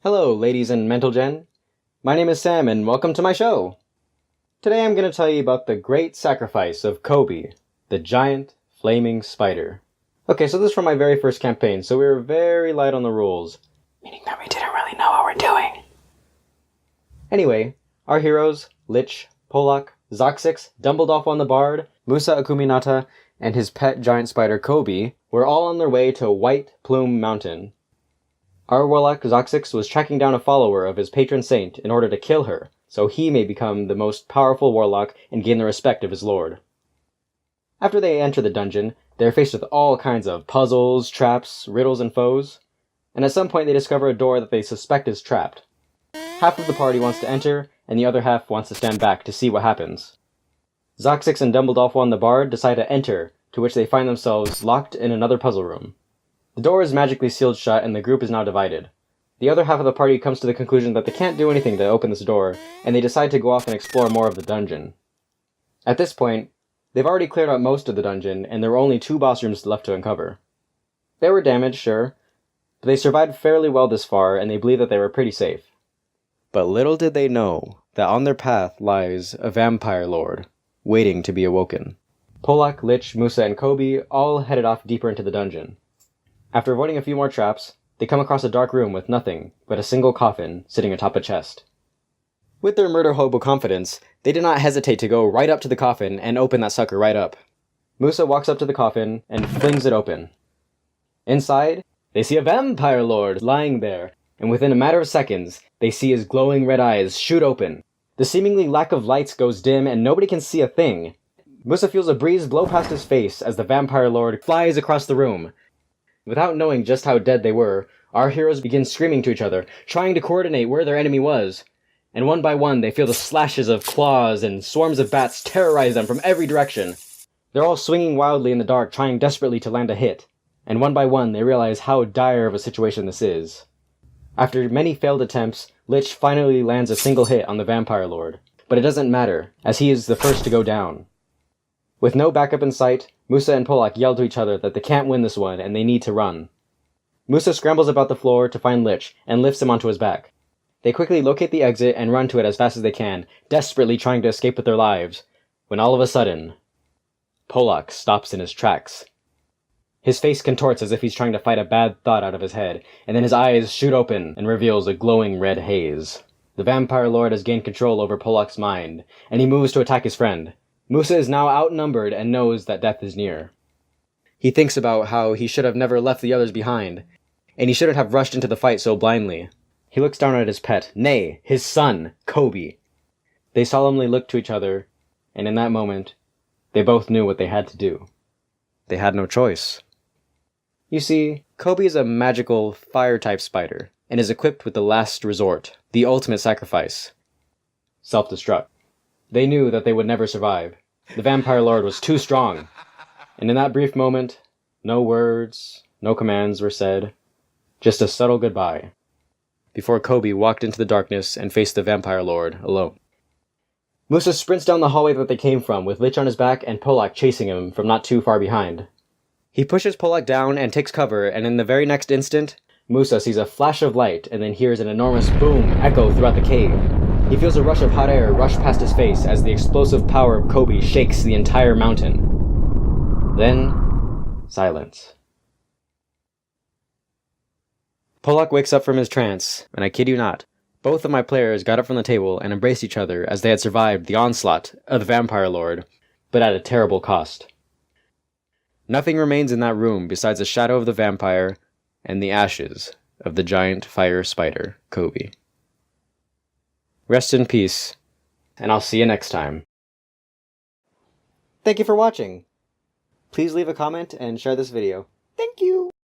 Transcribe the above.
Hello, ladies and mental gen. My name is Sam, and welcome to my show. Today I'm going to tell you about the great sacrifice of Kobe, the giant flaming spider. Okay, so this is from my very first campaign, so we were very light on the rules, meaning that we didn't really know what we're doing. Anyway, our heroes, Lich, Polak, Zoxix, Dumbledore the Bard, Musa Akuminata, and his pet giant spider Kobe were all on their way to White Plume Mountain. Our warlock Zoxix was tracking down a follower of his patron saint in order to kill her, so he may become the most powerful warlock and gain the respect of his lord. After they enter the dungeon, they are faced with all kinds of puzzles, traps, riddles, and foes, and at some point they discover a door that they suspect is trapped. Half of the party wants to enter, and the other half wants to stand back to see what happens. Zoxix and Dumbledore the Bard decide to enter, to which they find themselves locked in another puzzle room. The door is magically sealed shut and the group is now divided. The other half of the party comes to the conclusion that they can't do anything to open this door, and they decide to go off and explore more of the dungeon. At this point, they've already cleared out most of the dungeon, and there were only 2 boss rooms left to uncover. They were damaged, sure, but they survived fairly well this far, and they believe that they were pretty safe. But little did they know that on their path lies a vampire lord, waiting to be awoken. Polak, Lich, Musa, and Kobe all headed off deeper into the dungeon. After avoiding a few more traps, they come across a dark room with nothing but a single coffin sitting atop a chest. With their murder hobo confidence, they did not hesitate to go right up to the coffin and open that sucker right up. Musa walks up to the coffin and flings it open. Inside, they see a vampire lord lying there, and within a matter of seconds, they see his glowing red eyes shoot open. The seemingly lack of lights goes dim and nobody can see a thing. Musa feels a breeze blow past his face as the vampire lord flies across the room. Without knowing just how dead they were, our heroes begin screaming to each other, trying to coordinate where their enemy was. And one by one, they feel the slashes of claws and swarms of bats terrorize them from every direction. They're all swinging wildly in the dark, trying desperately to land a hit. And one by one, they realize how dire of a situation this is. After many failed attempts, Lich finally lands a single hit on the vampire lord. But it doesn't matter, as he is the first to go down. With no backup in sight, Musa and Polak yell to each other that they can't win this one and they need to run. Musa scrambles about the floor to find Lich and lifts him onto his back. They quickly locate the exit and run to it as fast as they can, desperately trying to escape with their lives, when all of a sudden, Polak stops in his tracks. His face contorts as if he's trying to fight a bad thought out of his head, and then his eyes shoot open and reveals a glowing red haze. The vampire lord has gained control over Polak's mind, and he moves to attack his friend. Musa is now outnumbered and knows that death is near. He thinks about how he should have never left the others behind, and he shouldn't have rushed into the fight so blindly. He looks down at his pet, nay, his son, Kobe. They solemnly look to each other, and in that moment, they both knew what they had to do. They had no choice. You see, Kobe is a magical fire-type spider, and is equipped with the last resort, the ultimate sacrifice. Self-destruct. They knew that they would never survive. The vampire lord was too strong. And in that brief moment, no words, no commands were said. Just a subtle goodbye. Before Kobe walked into the darkness and faced the vampire lord alone. Musa sprints down the hallway that they came from, with Lich on his back and Polak chasing him from not too far behind. He pushes Polak down and takes cover, and in the very next instant, Musa sees a flash of light and then hears an enormous boom echo throughout the cave. He feels a rush of hot air rush past his face as the explosive power of Kobe shakes the entire mountain. Then, silence. Polak wakes up from his trance, and I kid you not, both of my players got up from the table and embraced each other as they had survived the onslaught of the vampire lord, but at a terrible cost. Nothing remains in that room besides the shadow of the vampire and the ashes of the giant fire spider, Kobe. Rest in peace, and I'll see you next time. Thank you for watching. Please leave a comment and share this video. Thank you!